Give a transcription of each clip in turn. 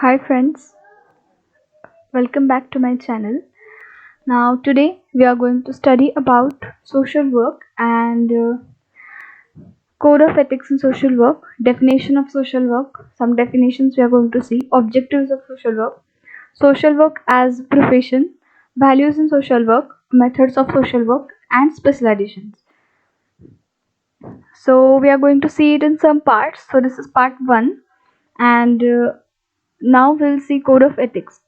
Hi friends, welcome back to my channel. Now today we are going to study about social work and code of ethics in social work, definition of social work, some definitions we are going to see, objectives of social work as profession, values in social work, methods of social work and specializations. So we are going to see it in some parts. So this is part 1 and now we'll see code of ethics.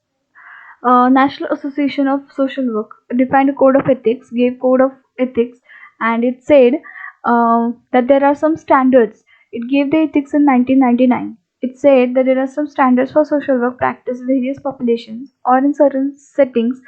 National Association of Social Work defined a code of ethics, gave code of ethics, and it said that there are some standards. It gave the ethics in 1999. It said that there are some standards for social work practice in various populations or in certain settings.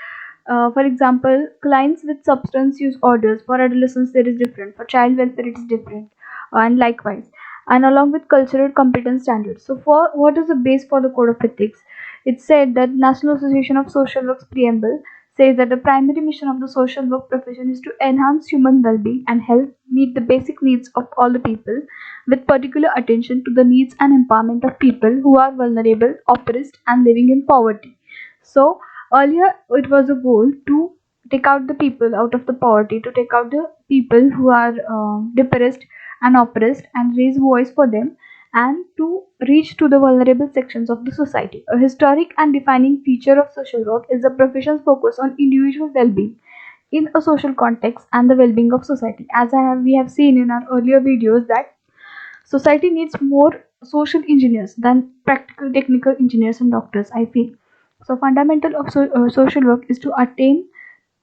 For example, clients with substance use orders for adolescents there is different, for child welfare it is different, and likewise, and along with cultural competence standards. So, for what is the base for the code of ethics? It said that National Association of Social Work's preamble says that the primary mission of the social work profession is to enhance human well-being and help meet the basic needs of all the people, with particular attention to the needs and empowerment of people who are vulnerable, oppressed, and living in poverty. So earlier it was a goal to take out the people out of the poverty, to take out the people who are depressed and oppressed and raise voice for them, and to reach to the vulnerable sections of the society. A historic and defining feature of social work is the profession's focus on individual well-being in a social context and the well-being of society. As we have seen in our earlier videos that society needs more social engineers than practical technical engineers and doctors, I feel. So fundamental of social work is to attain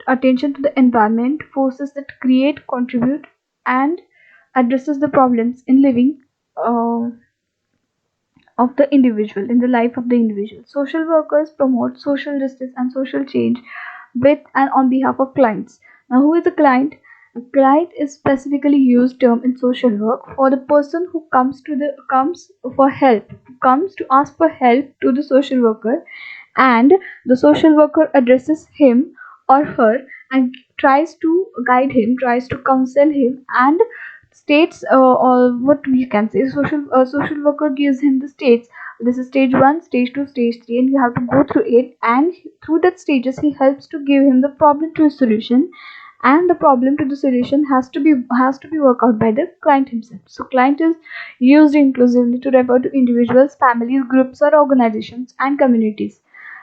attention to the environment, forces that create, contribute, and addresses the problems in living uh, of the individual, in the life of the individual. Social workers promote social justice and social change with and on behalf of clients. Now, who is a client? A client is specifically used term in social work for the person who comes for help, who comes to ask for help to the social worker, and the social worker addresses him or her and tries to guide him, tries to counsel him, and states or what we can say social worker gives him the states. This is stage 1, stage 2, stage 3, and you have to go through it, and through that stages he helps to give him the problem to a solution, and the problem to the solution has to be worked out by the client himself. So client is used inclusively to refer to individuals, families, groups, or organizations and communities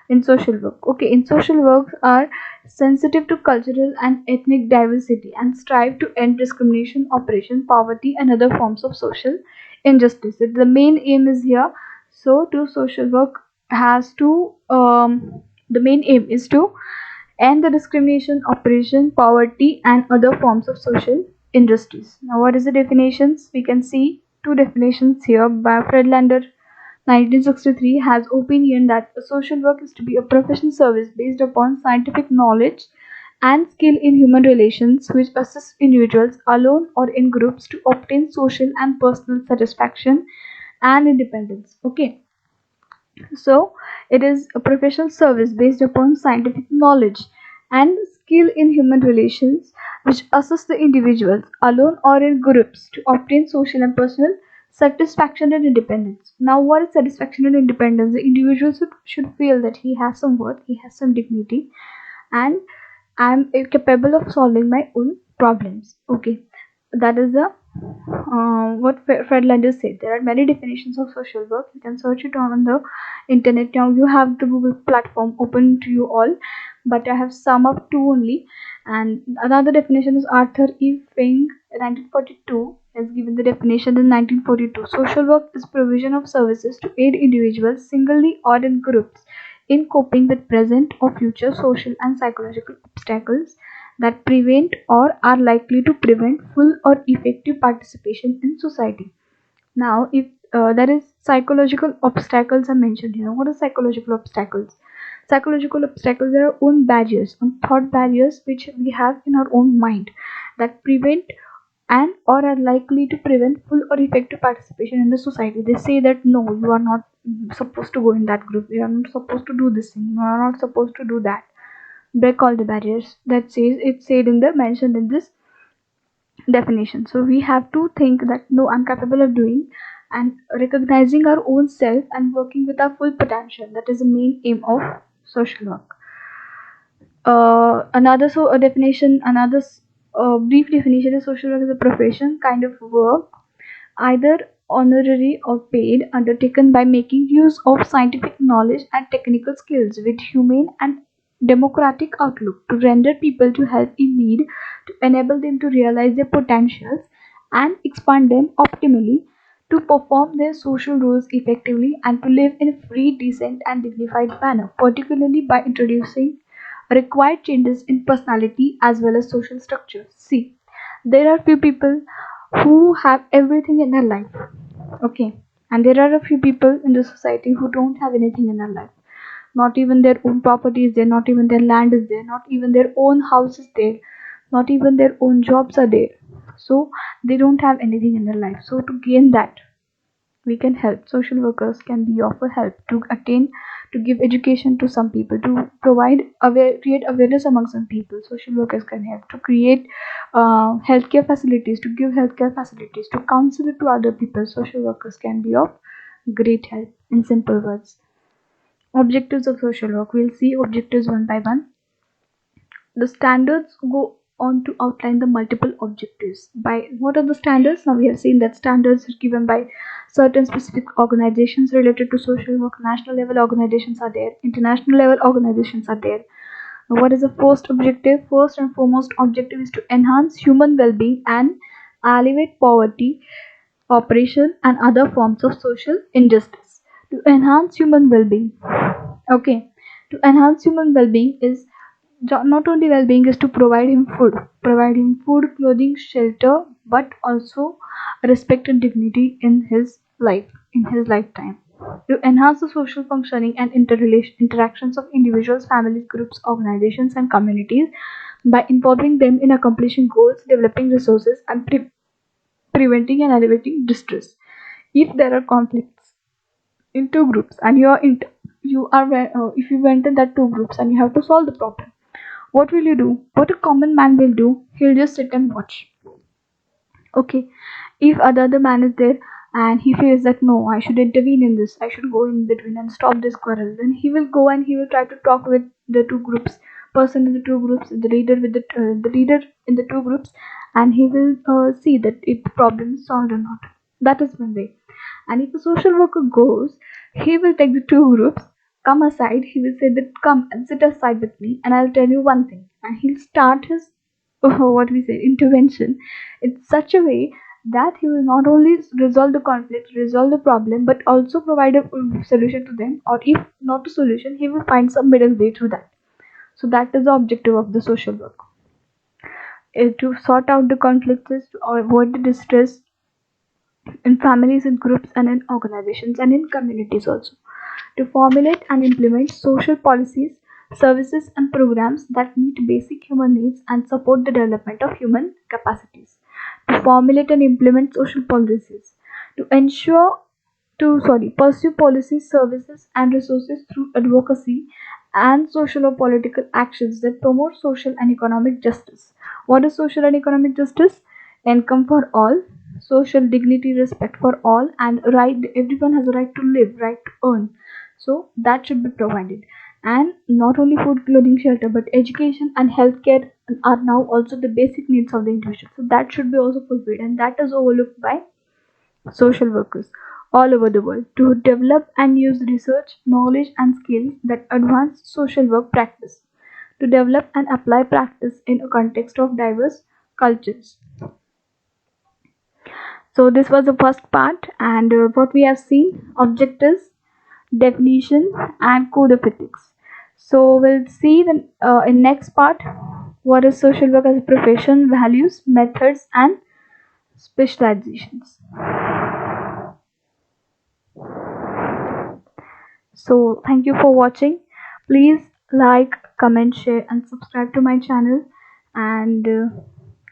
in social work. Okay, in social work are sensitive to cultural and ethnic diversity and strive to end discrimination, oppression, poverty, and other forms of social injustice. The main aim is here. So, to social work has to the main aim is to end the discrimination, oppression, poverty, and other forms of social injustice. Now, what is the definitions? We can see two definitions here by Friedlander 1963 has opinion that a social work is to be a professional service based upon scientific knowledge and skill in human relations which assists individuals alone or in groups to obtain social and personal satisfaction and independence. Okay, so it is a professional service based upon scientific knowledge and skill in human relations which assist the individuals alone or in groups to obtain social and personal satisfaction and independence. Now, what is satisfaction and independence? The individual should feel that he has some worth, he has some dignity, and I'm capable of solving my own problems. Okay, that is the what Fred Lander said. There are many definitions of social work. You can search it on the internet. Now you have the Google platform open to you all, but I have sum up two only. And another definition is Arthur E. Fink, 1942, has given the definition in 1942. Social work is provision of services to aid individuals singly or in groups in coping with present or future social and psychological obstacles that prevent or are likely to prevent full or effective participation in society. Now, if there is psychological obstacles are mentioned here. What are psychological obstacles? Psychological obstacles are our own barriers, own thought barriers which we have in our own mind that prevent and or are likely to prevent full or effective participation in the society. They say that no, you are not supposed to go in that group, you are not supposed to do this thing, you are not supposed to do that. Break all the barriers. That says it's said in the mentioned in this definition. So we have to think that no, I'm capable of doing, and recognizing our own self and working with our full potential. That is the main aim of social work. Another brief definition is social work is a profession, kind of work, either honorary or paid, undertaken by making use of scientific knowledge and technical skills with humane and democratic outlook to render people to help in need, to enable them to realize their potentials and expand them optimally, to perform their social roles effectively, and to live in a free, decent, and dignified manner, particularly by introducing required changes in personality as well as social structure. See, there are few people who have everything in their life, okay, and there are a few people in the society who don't have anything in their life. Not even their own property is there, not even their land is there, not even their own house is there, not even their own jobs are there. So they don't have anything in their life. So to gain that, we can help. Social workers can be of a help to attain, to give education to some people, to create awareness among some people. Social workers can help to create healthcare facilities, to give healthcare facilities, to counsel it to other people. Social workers can be of great help. In simple words, objectives of social work, we'll see objectives one by one. The standards go on to outline the multiple objectives. By what are the standards? Now we have seen that standards are given by certain specific organizations related to social work. National level organizations are there, international level organizations are there. Now, what is the first objective? First and foremost objective is to enhance human well-being and alleviate poverty, oppression, and other forms of social injustice. To enhance human well-being, okay, to enhance human well-being is not only well-being is to provide him food, clothing, shelter, but also respect and dignity in his life, in his lifetime. To enhance the social functioning and interactions of individuals, families, groups, organizations, and communities by involving them in accomplishing goals, developing resources, and preventing and alleviating distress. If there are conflicts in two groups and you are if you went in that two groups and you have to solve the problem, what will you do? What a common man will do, he'll just sit and watch. Okay, if other man is there and he feels that no, I should intervene in this, I should go in between and stop this quarrel, then he will go and he will try to talk with the two groups, person in the two groups, the leader with the leader in the two groups, and he will see that if the problem is solved or not. That is one way. And if a social worker goes, he will take the two groups, come aside, he will say that come and sit aside with me and I'll tell you one thing. And he'll start his what we say intervention in such a way that he will not only resolve the conflict, resolve the problem, but also provide a solution to them, or if not a solution, he will find some middle way through that. So that is the objective of the social work, is to sort out the conflicts or avoid the distress in families, in groups, and in organizations, and in communities also. To formulate and implement social policies, services, and programs that meet basic human needs and support the development of human capacities. To formulate and implement social policies. To pursue policies, services, and resources through advocacy and social or political actions that promote social and economic justice. What is social and economic justice? Income for all, social dignity, respect for all, and right. Everyone has a right to live, right to earn. So that should be provided. And not only food, clothing, shelter, but education and healthcare are now also the basic needs of the individual. So that should be also fulfilled, and that is overlooked by social workers all over the world to develop and use research, knowledge, and skills that advance social work practice, to develop and apply practice in a context of diverse cultures. So this was the first part, and what we have seen: objectives, definition, and code of ethics. So we'll see the in next part what is social work as a profession, values, methods, and specializations. So thank you for watching. Please like, comment, share, and subscribe to my channel, and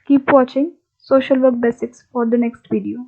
keep watching social work basics for the next video.